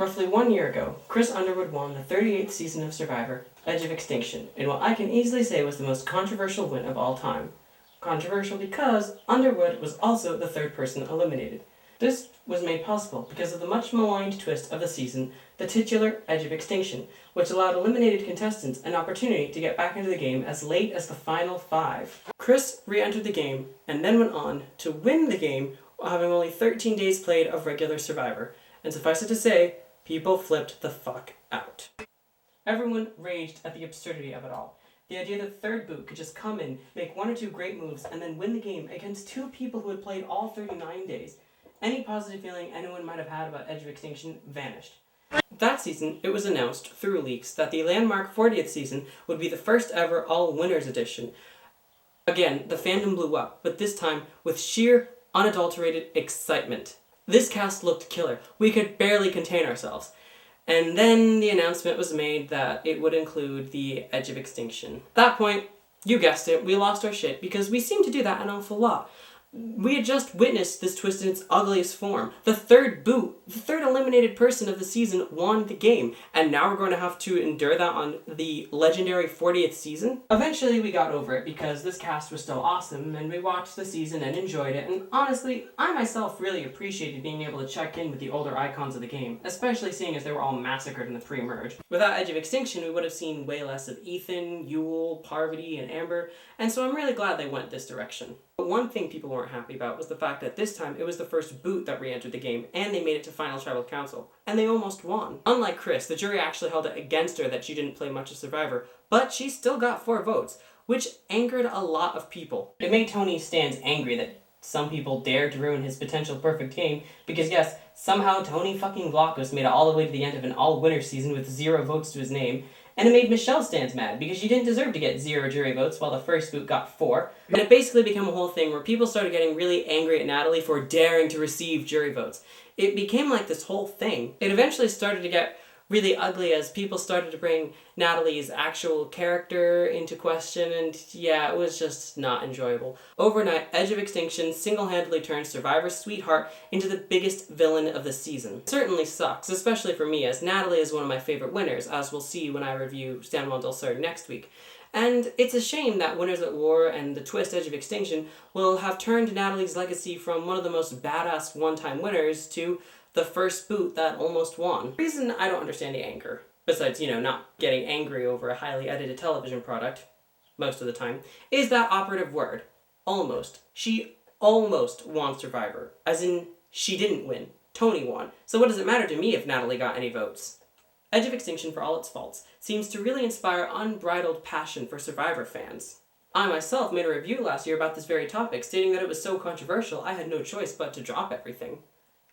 Roughly 1 year ago, Chris Underwood won the 38th season of Survivor, Edge of Extinction, in what I can easily say was the most controversial win of all time. Controversial because Underwood was also the third person eliminated. This was made possible because of the much maligned twist of the season, the titular Edge of Extinction, which allowed eliminated contestants an opportunity to get back into the game as late as the final 5. Chris re-entered the game and then went on to win the game while having only 13 days played of regular Survivor, and suffice it to say, people flipped the fuck out. Everyone raged at the absurdity of it all. The idea that the third boot could just come in, make 1 or 2 great moves, and then win the game against 2 people who had played all 39 days. Any positive feeling anyone might have had about Edge of Extinction vanished. That season, it was announced through leaks that the landmark 40th season would be the first ever all-winners edition. Again, the fandom blew up, but this time with sheer, unadulterated excitement. This cast looked killer. We could barely contain ourselves. And then the announcement was made that it would include the Edge of Extinction. At that point, you guessed it, we lost our shit, because we seem to do that an awful lot. We had just witnessed this twist in its ugliest form. The third boot, the third eliminated person of the season, won the game, and now we're going to have to endure that on the legendary 40th season? Eventually we got over it because this cast was still awesome, and we watched the season and enjoyed it, and honestly, I myself really appreciated being able to check in with the older icons of the game, especially seeing as they were all massacred in the pre-merge. Without Edge of Extinction, we would have seen way less of Ethan, Yule, Parvati, and Amber, and so I'm really glad they went this direction. But one thing people weren't happy about was the fact that this time it was the first boot that re-entered the game, and they made it to Final Tribal Council, and they almost won. Unlike Chris, the jury actually held it against her that she didn't play much of Survivor, but she still got 4 votes, which angered a lot of people. It made Tony's stands angry that some people dared to ruin his potential perfect game, because yes, somehow Tony fucking Vlachos made it all the way to the end of an all-winner season with 0 votes to his name, and it made Michelle's stands mad, because she didn't deserve to get 0 jury votes while the first boot got 4. And it basically became a whole thing where people started getting really angry at Natalie for daring to receive jury votes. It became like this whole thing. It eventually started to get really ugly as people started to bring Natalie's actual character into question, and yeah, it was just not enjoyable. Overnight, Edge of Extinction single-handedly turned Survivor's sweetheart into the biggest villain of the season. It certainly sucks, especially for me, as Natalie is one of my favorite winners, as we'll see when I review San Juan del Sur next week. And it's a shame that Winners at War and the twist Edge of Extinction will have turned Natalie's legacy from one of the most badass one-time winners to the first boot that almost won. The reason I don't understand the anger, besides, not getting angry over a highly edited television product, most of the time, is that operative word, almost. She almost won Survivor, as in, she didn't win. Tony won. So what does it matter to me if Natalie got any votes? Edge of Extinction, for all its faults, seems to really inspire unbridled passion for Survivor fans. I myself made a review last year about this very topic, stating that it was so controversial I had no choice but to drop everything.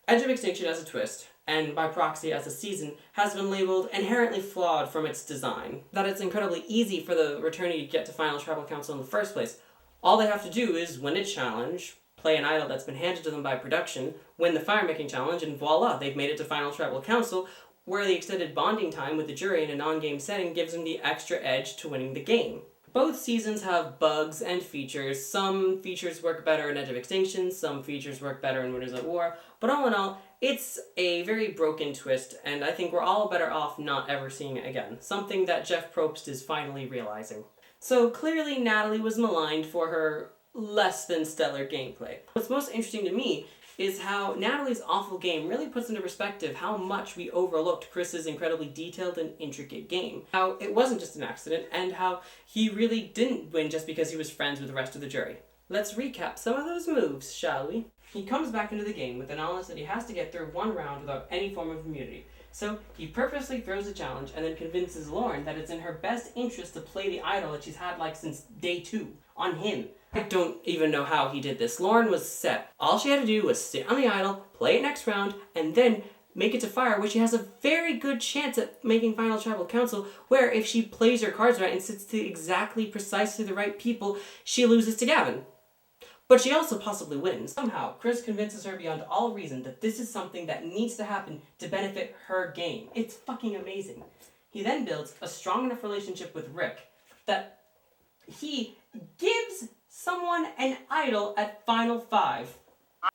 Edge of Extinction as a twist, and by proxy as a season, has been labeled inherently flawed from its design. That it's incredibly easy for the returnee to get to Final Tribal Council in the first place. All they have to do is win a challenge, play an idol that's been handed to them by production, win the fire-making challenge, and voila, they've made it to Final Tribal Council, where the extended bonding time with the jury in a non-game setting gives them the extra edge to winning the game. Both seasons have bugs and features. Some features work better in Edge of Extinction, some features work better in Winners at War, but all in all, it's a very broken twist, and I think we're all better off not ever seeing it again. Something that Jeff Probst is finally realizing. So clearly Natalie was maligned for her less than stellar gameplay. What's most interesting to me is how Natalie's awful game really puts into perspective how much we overlooked Chris's incredibly detailed and intricate game. How it wasn't just an accident, and how he really didn't win just because he was friends with the rest of the jury. Let's recap some of those moves, shall we? He comes back into the game with the knowledge that he has to get through 1 round without any form of immunity. So he purposely throws a challenge and then convinces Lauren that it's in her best interest to play the idol that she's had since day 2, on him. I don't even know how he did this. Lauren was set. All she had to do was sit on the idol, play it next round, and then make it to fire, which she has a very good chance at making Final Tribal Council, where if she plays her cards right and sits to precisely the right people, she loses to Gavin. But she also possibly wins. Somehow, Chris convinces her beyond all reason that this is something that needs to happen to benefit her game. It's fucking amazing. He then builds a strong enough relationship with Rick that he gives someone an idol at Final 5.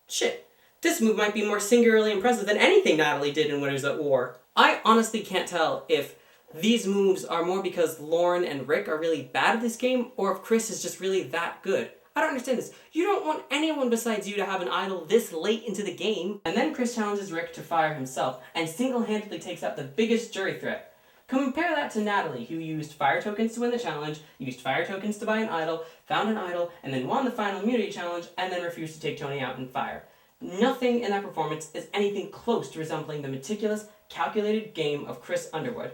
Shit. This move might be more singularly impressive than anything Natalie did in Winners at War. I honestly can't tell if these moves are more because Lauren and Rick are really bad at this game, or if Chris is just really that good. I don't understand this. You don't want anyone besides you to have an idol this late into the game. And then Chris challenges Rick to fire himself, and single-handedly takes out the biggest jury threat. Compare that to Natalie, who used fire tokens to win the challenge, used fire tokens to buy an idol, found an idol, and then won the final immunity challenge, and then refused to take Tony out in fire. Nothing in that performance is anything close to resembling the meticulous, calculated game of Chris Underwood.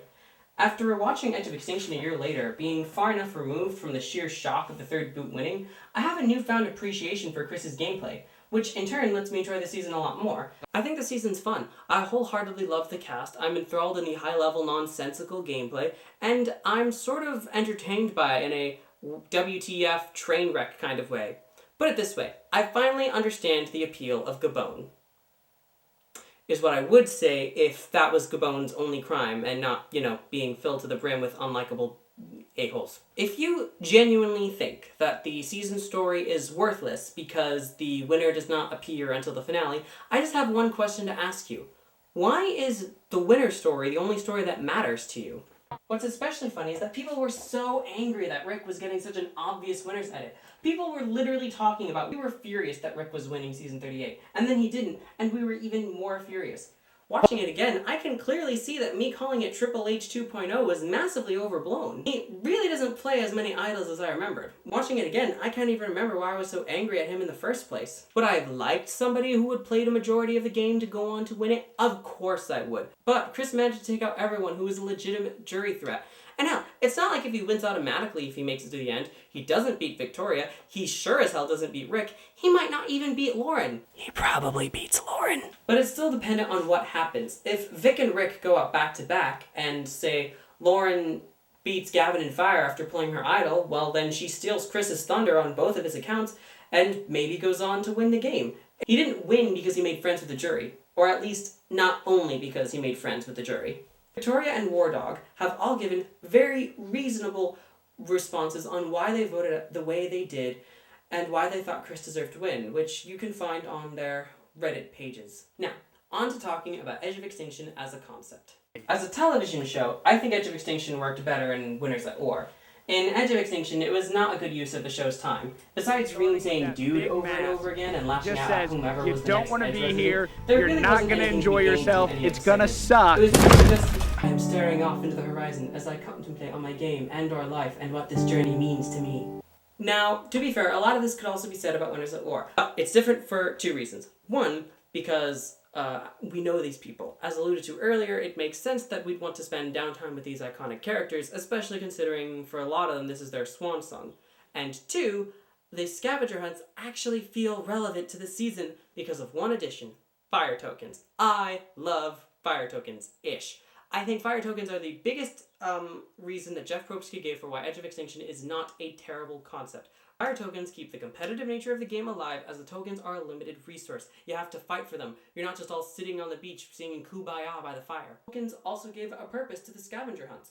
After watching Edge of Extinction a year later, being far enough removed from the sheer shock of the third boot winning, I have a newfound appreciation for Chris's gameplay, which in turn lets me enjoy the season a lot more. I think the season's fun. I wholeheartedly love the cast, I'm enthralled in the high-level nonsensical gameplay, and I'm sort of entertained by it in a WTF train wreck kind of way. Put it this way, I finally understand the appeal of Gabon. Is what I would say if that was Gabon's only crime and not, being filled to the brim with unlikable a-holes. If you genuinely think that the season story is worthless because the winner does not appear until the finale, I just have one question to ask you. Why is the winner story the only story that matters to you? What's especially funny is that people were so angry that Rick was getting such an obvious winner's edit. People were literally talking about, we were furious that Rick was winning season 38, and then he didn't, and we were even more furious. Watching it again, I can clearly see that me calling it Triple H 2.0 was massively overblown. He really doesn't play as many idols as I remembered. Watching it again, I can't even remember why I was so angry at him in the first place. Would I have liked somebody who would play the majority of the game to go on to win it? Of course I would. But Chris managed to take out everyone who was a legitimate jury threat. And hell, it's not like if he wins automatically if he makes it to the end. He doesn't beat Victoria. He sure as hell doesn't beat Rick. He might not even beat Lauren. He probably beats Lauren. But it's still dependent on what happens. If Vic and Rick go out back to back and say Lauren beats Gavin in fire after pulling her idol, well then she steals Chris's thunder on both of his accounts and maybe goes on to win the game. He didn't win because he made friends with the jury. Or at least not only because he made friends with the jury. Victoria and War Dog have all given very reasonable responses on why they voted the way they did and why they thought Chris deserved to win, which you can find on their Reddit pages. Now, on to talking about Edge of Extinction as a concept. As a television show, I think Edge of Extinction worked better in Winners at War. In Edge of Extinction, it was not a good use of the show's time. Besides really saying dude over and over again and laughing out at whomever was the next Edge resident, you don't want to be here, you're not going to enjoy yourself, it's going to suck. It was just, I am staring off into the horizon as I contemplate on my game and our life and what this journey means to me. Now, to be fair, a lot of this could also be said about Winners at War. It's different for two reasons. One, because we know these people. As alluded to earlier, it makes sense that we'd want to spend downtime with these iconic characters, especially considering for a lot of them this is their swan song. And two, the scavenger hunts actually feel relevant to the season because of one addition, fire tokens. I love fire tokens-ish. I think fire tokens are the biggest reason that Jeff Probsky gave for why Edge of Extinction is not a terrible concept. Fire tokens keep the competitive nature of the game alive as the tokens are a limited resource. You have to fight for them. You're not just all sitting on the beach singing Kumbaya by the fire. Tokens also give a purpose to the scavenger hunts.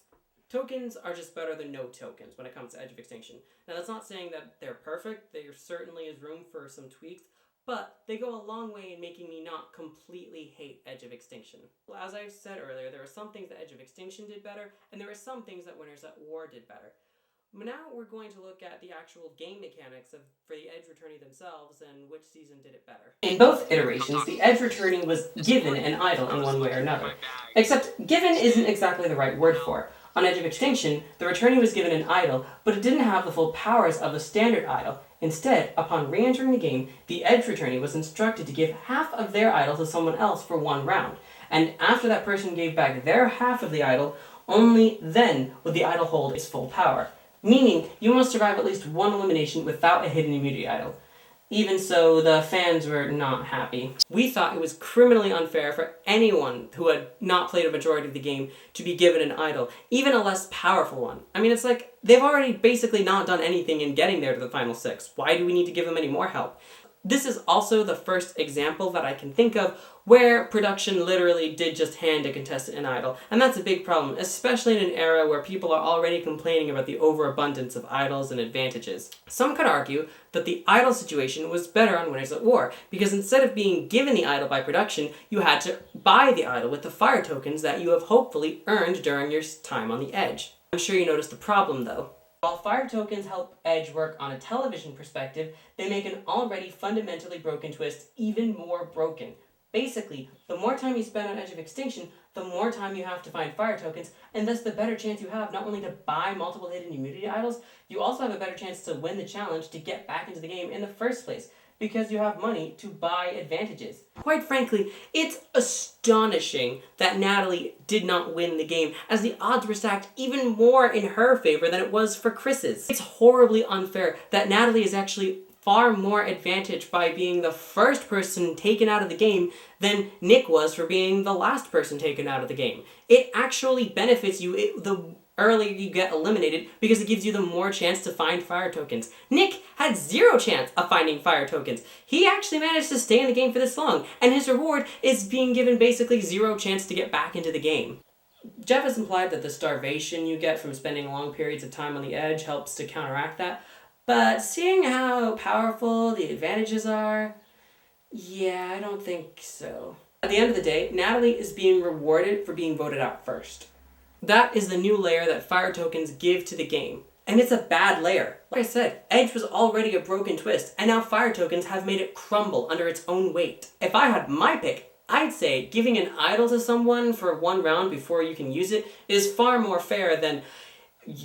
Tokens are just better than no tokens when it comes to Edge of Extinction. Now that's not saying that they're perfect. There certainly is room for some tweaks, but they go a long way in making me not completely hate Edge of Extinction. Well, as I said earlier, there were some things that Edge of Extinction did better, and there were some things that Winners at War did better. Now we're going to look at the actual game mechanics for the Edge Returnee themselves and which season did it better. In both iterations, the Edge Returnee was given an idol in one way or another. Except, given isn't exactly the right word for it. On Edge of Extinction, the Returnee was given an idol, but it didn't have the full powers of a standard idol. Instead, upon re-entering the game, the Edge Returnee was instructed to give half of their idol to someone else for one round. And after that person gave back their half of the idol, only then would the idol hold its full power. Meaning, you must survive at least one elimination without a hidden immunity idol. Even so, the fans were not happy. We thought it was criminally unfair for anyone who had not played a majority of the game to be given an idol, even a less powerful one. I mean, it's like, they've already basically not done anything in getting there to the final six. Why do we need to give them any more help? This is also the first example that I can think of where production literally did just hand a contestant an idol, and that's a big problem, especially in an era where people are already complaining about the overabundance of idols and advantages. Some could argue that the idol situation was better on Winners at War, because instead of being given the idol by production, you had to buy the idol with the fire tokens that you have hopefully earned during your time on the Edge. I'm sure you noticed the problem though. While fire tokens help Edge work on a television perspective, they make an already fundamentally broken twist even more broken. Basically, the more time you spend on Edge of Extinction, the more time you have to find fire tokens, and thus the better chance you have not only to buy multiple hidden immunity idols, you also have a better chance to win the challenge to get back into the game in the first place, because you have money to buy advantages. Quite frankly, it's astonishing that Natalie did not win the game, as the odds were stacked even more in her favor than it was for Chris's. It's horribly unfair that Natalie is actually far more advantaged by being the first person taken out of the game than Nick was for being the last person taken out of the game. It actually benefits you the earlier you get eliminated, because it gives you the more chance to find fire tokens. Nick had 0 chance of finding fire tokens. He actually managed to stay in the game for this long, and his reward is being given basically 0 chance to get back into the game. Jeff has implied that the starvation you get from spending long periods of time on the Edge helps to counteract that, but seeing how powerful the advantages are, yeah, I don't think so. At the end of the day, Natalie is being rewarded for being voted out first. That is the new layer that fire tokens give to the game. And it's a bad layer. Like I said, Edge was already a broken twist, and now fire tokens have made it crumble under its own weight. If I had my pick, I'd say giving an idol to someone for 1 round before you can use it is far more fair than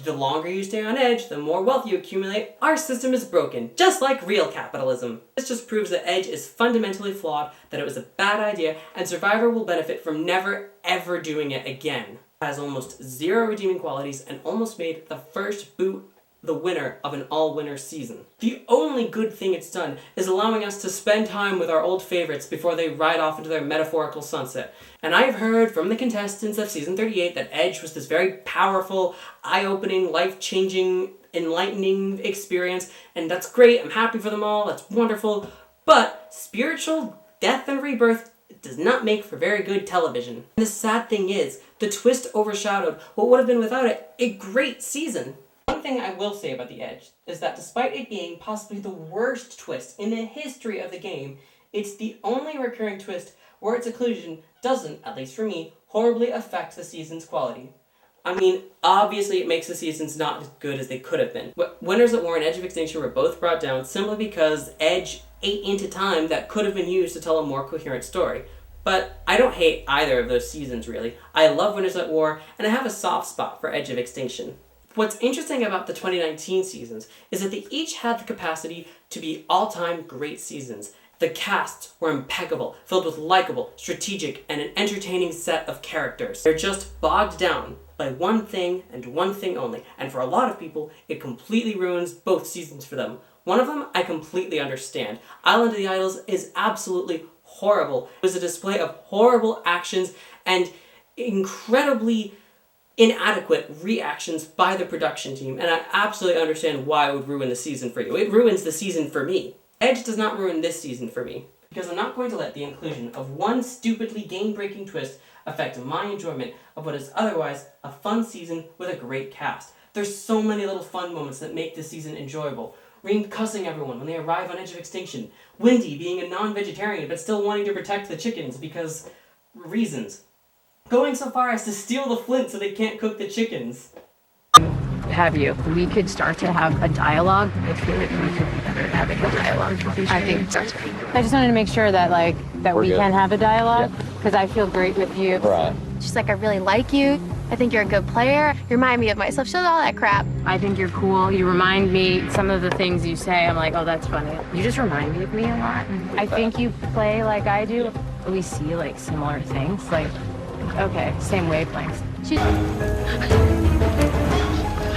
the longer you stay on Edge, the more wealth you accumulate. Our system is broken, just like real capitalism. This just proves that Edge is fundamentally flawed, that it was a bad idea, and Survivor will benefit from never ever doing it again. Has almost 0 redeeming qualities and almost made the first boot the winner of an all-winner season. The only good thing it's done is allowing us to spend time with our old favorites before they ride off into their metaphorical sunset. And I've heard from the contestants of season 38 that Edge was this very powerful, eye-opening, life-changing, enlightening experience, and that's great. I'm happy for them all. That's wonderful. But spiritual death and rebirth does not make for very good television. And the sad thing is, the twist overshadowed what would have been without it a great season. One thing I will say about The Edge is that despite it being possibly the worst twist in the history of the game, it's the only recurring twist where its inclusion doesn't, at least for me, horribly affect the season's quality. I mean, obviously it makes the seasons not as good as they could have been. Winners at War and Edge of Extinction were both brought down simply because Edge ate into time that could have been used to tell a more coherent story. But I don't hate either of those seasons, really. I love Winners at War, and I have a soft spot for Edge of Extinction. What's interesting about the 2019 seasons is that they each had the capacity to be all-time great seasons. The casts were impeccable, filled with likable, strategic, and an entertaining set of characters. They're just bogged down by one thing and one thing only, and for a lot of people, it completely ruins both seasons for them. One of them I completely understand. Island of the Idols is absolutely horrible. It was a display of horrible actions and incredibly inadequate reactions by the production team, and I absolutely understand why it would ruin the season for you. It ruins the season for me. Edge does not ruin this season for me, because I'm not going to let the inclusion of one stupidly game-breaking twist affect my enjoyment of what is otherwise a fun season with a great cast. There's so many little fun moments that make this season enjoyable. Reem cussing everyone when they arrive on Edge of Extinction. Wendy being a non-vegetarian but still wanting to protect the chickens because reasons. Going so far as to steal the flint so they can't cook the chickens. Have you? We could start to have a dialogue. I feel like we could be better at having a dialogue. I think so. I just wanted to make sure that we good. can have a dialogue, because I feel great with you. Right. She's like, I really like you. I think you're a good player. You remind me of myself. She does all that crap. I think you're cool. You remind me, some of the things you say, I'm like, oh, that's funny. You just remind me of me a lot. I think you play like I do. We see like similar things. Like, okay, same wavelengths. She's...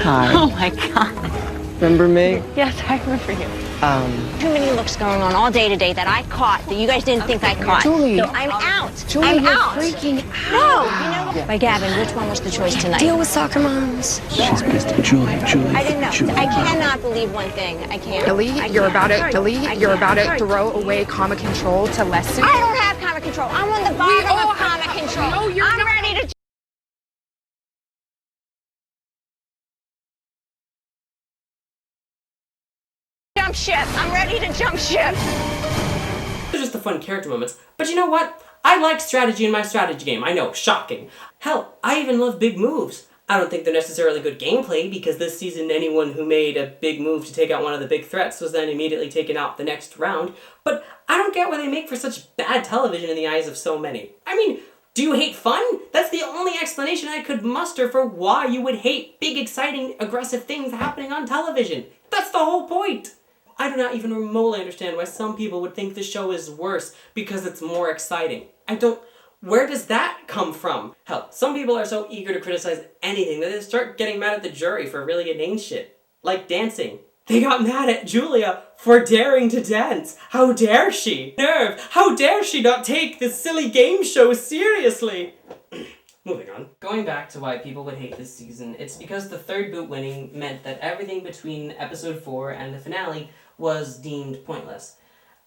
Hi. Oh my God. Remember me? Yes, I remember you. Too many looks going on all day today that I caught that you guys didn't think I caught. Julie. So I'm out. Julie, I'm you're out. freaking No, out. you know. But Gavin, which one was the choice tonight? Deal with soccer moms. She's pissed at Julie. I didn't know. I cannot believe one thing. I can't. Billy, you're about to throw away comic control to Lesu. I don't have comic control. I'm on the bottom of comic control. No, you're I'm not. ready to jump ship. I'm ready to jump ship. They're just the fun character moments. But you know what? I like strategy in my strategy game. I know, shocking. Hell, I even love big moves. I don't think they're necessarily good gameplay, because this season anyone who made a big move to take out one of the big threats was then immediately taken out the next round. But I don't get why they make for such bad television in the eyes of so many. I mean, do you hate fun? That's the only explanation I could muster for why you would hate big, exciting, aggressive things happening on television. That's the whole point. I do not even remotely understand why some people would think the show is worse because it's more exciting. Where does that come from? Hell, some people are so eager to criticize anything that they start getting mad at the jury for really inane shit. Like dancing. They got mad at Julia for daring to dance. How dare she? Nerve! How dare she not take this silly game show seriously? Moving on. Going back to why people would hate this season, it's because the third boot winning meant that everything between episode 4 and the finale was deemed pointless.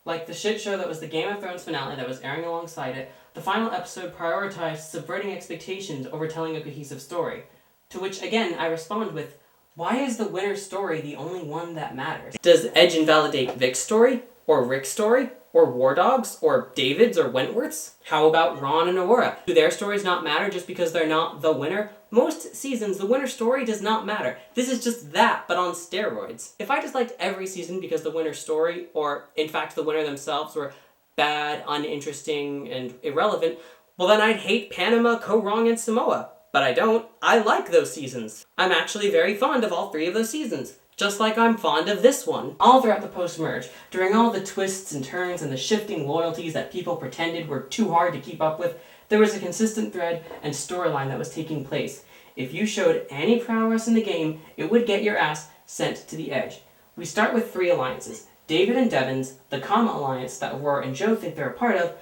Like the shit show that was the Game of Thrones finale that was airing alongside it, the final episode prioritized subverting expectations over telling a cohesive story. To which, again, I respond with, why is the winner's story the only one that matters? Does Edge invalidate Vic's story? Or Rick's story? Or War Dog's? Or David's or Wentworth's? How about Ron and Aurora? Do their stories not matter just because they're not the winner? Most seasons, the winner's story does not matter. This is just that, but on steroids. If I disliked every season because the winner's story, or in fact the winner themselves, were bad, uninteresting, and irrelevant, well then I'd hate Panama, Ko-Rong, and Samoa. But I don't. I like those seasons. I'm actually very fond of all 3 of those seasons. Just like I'm fond of this one. All throughout the post-merge, during all the twists and turns and the shifting loyalties that people pretended were too hard to keep up with, there was a consistent thread and storyline that was taking place. If you showed any prowess in the game, it would get your ass sent to the edge. We start with 3 alliances. David and Devon's, the Kama alliance that Aurora and Joe think they're a part of,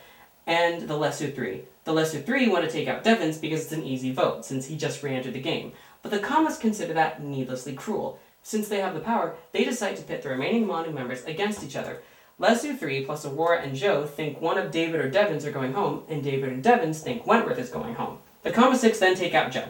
and the Lesser 3. The Lesser 3 want to take out Devon's because it's an easy vote, since he just re-entered the game. But the Kamas consider that needlessly cruel. Since they have the power, they decide to pit the remaining Manu members against each other. Lesu 3 plus Aurora and Joe think one of David or Devon's are going home, and David and Devon's think Wentworth is going home. The Kama 6 then take out Joe.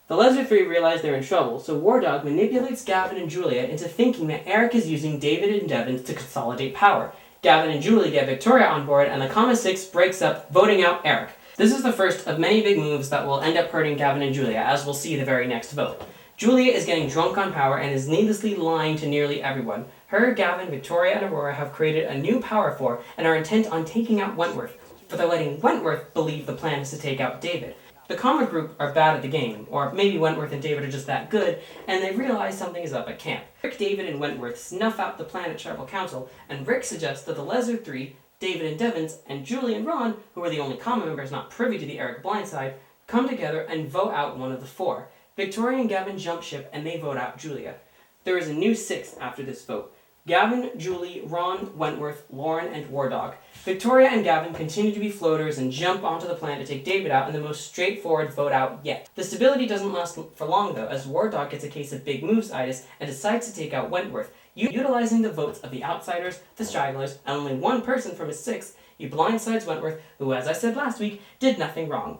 The Lesu 3 realize they're in trouble, so War Dog manipulates Gavin and Julia into thinking that Eric is using David and Devon's to consolidate power. Gavin and Julie get Victoria on board, and the Kama 6 breaks up, voting out Eric. This is the first of many big moves that will end up hurting Gavin and Julia, as we'll see the very next vote. Julia is getting drunk on power and is needlessly lying to nearly everyone. Her, Gavin, Victoria, and Aurora have created a new power for and are intent on taking out Wentworth, but they're letting Wentworth believe the plan is to take out David. The Kama group are bad at the game, or maybe Wentworth and David are just that good, and they realize something is up at camp. Rick, David, and Wentworth snuff out the plan at Tribal Council, and Rick suggests that the Lesser 3, David and Devon's, and Julie and Ron, who are the only Kama members not privy to the Eric blindside, come together and vote out one of the 4. Victoria and Gavin jump ship and they vote out Julia. There is a new 6 after this vote. Gavin, Julie, Ron, Wentworth, Lauren, and War Dog. Victoria and Gavin continue to be floaters and jump onto the plan to take David out in the most straightforward vote out yet. The stability doesn't last for long though, as War Dog gets a case of big moves-itis and decides to take out Wentworth. Utilizing the votes of the outsiders, the stragglers, and only one person from his 6, he blindsides Wentworth, who, as I said last week, did nothing wrong.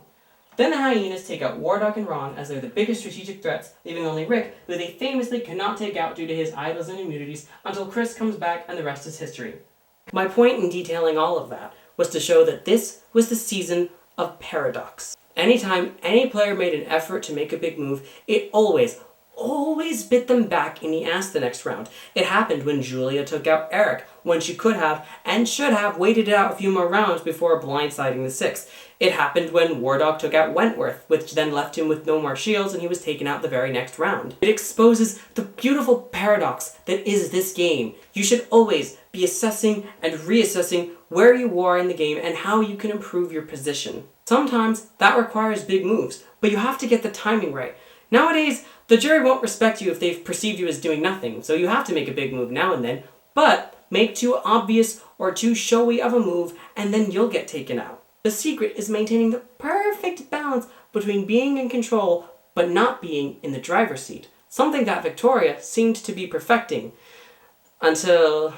Then the Hyenas take out War Dog and Ron as they're the biggest strategic threats, leaving only Rick, who they famously cannot take out due to his idols and immunities, until Chris comes back and the rest is history. My point in detailing all of that was to show that this was the season of paradox. Anytime any player made an effort to make a big move, it always bit them back in the ass the next round. It happened when Julia took out Eric, when she could have, and should have, waited it out a few more rounds before blindsiding the 6. It happened when War Dog took out Wentworth, which then left him with no more shields and he was taken out the very next round. It exposes the beautiful paradox that is this game. You should always be assessing and reassessing where you are in the game and how you can improve your position. Sometimes that requires big moves, but you have to get the timing right. Nowadays, the jury won't respect you if they've perceived you as doing nothing, so you have to make a big move now and then, but make too obvious or too showy of a move, and then you'll get taken out. The secret is maintaining the perfect balance between being in control but not being in the driver's seat, something that Victoria seemed to be perfecting until...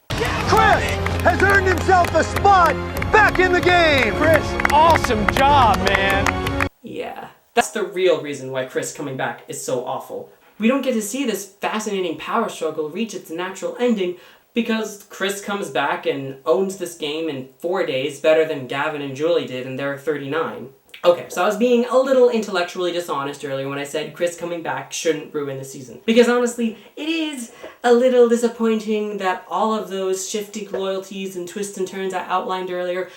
Chris has earned himself a spot back in the game! Chris, awesome job, man. Yeah, that's the real reason why Chris coming back is so awful. We don't get to see this fascinating power struggle reach its natural ending because Chris comes back and owns this game in 4 days better than Gavin and Julie did in their 39. Okay, so I was being a little intellectually dishonest earlier when I said Chris coming back shouldn't ruin the season. Because honestly, it is a little disappointing that all of those shifting loyalties and twists and turns I outlined earlier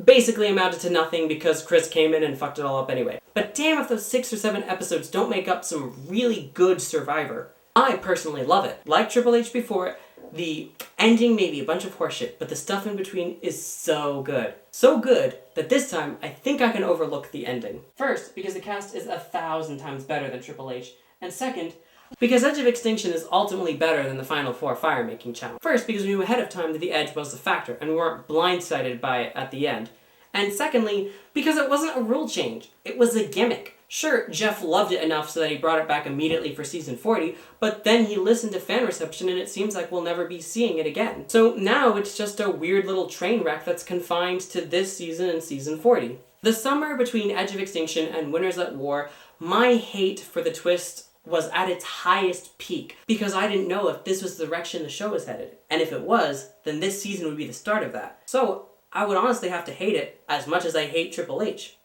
basically amounted to nothing because Chris came in and fucked it all up anyway. But damn if those 6 or 7 episodes don't make up some really good Survivor. I personally love it. Like Triple H before, the ending may be a bunch of horseshit, but the stuff in between is so good. So good that this time I think I can overlook the ending. First, because the cast is 1,000 times better than Triple H. And second, because Edge of Extinction is ultimately better than the Final Four Fire-Making Challenge. First, because we knew ahead of time that the Edge was the factor, and we weren't blindsided by it at the end. And secondly, because it wasn't a rule change. It was a gimmick. Sure, Jeff loved it enough so that he brought it back immediately for season 40, but then he listened to fan reception and it seems like we'll never be seeing it again. So now it's just a weird little train wreck that's confined to this season and season 40. The summer between Edge of Extinction and Winners at War, my hate for the twist was at its highest peak because I didn't know if this was the direction the show was headed. And if it was, then this season would be the start of that. So I would honestly have to hate it as much as I hate Triple H.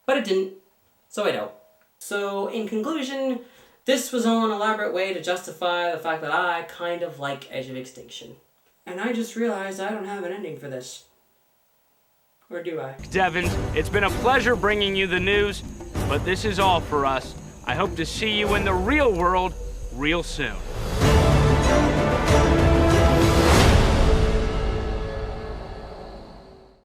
But it didn't, so I don't. So, in conclusion, this was all an elaborate way to justify the fact that I kind of like Edge of Extinction. And I just realized I don't have an ending for this. Or do I? Devin, it's been a pleasure bringing you the news, but this is all for us. I hope to see you in the real world real soon.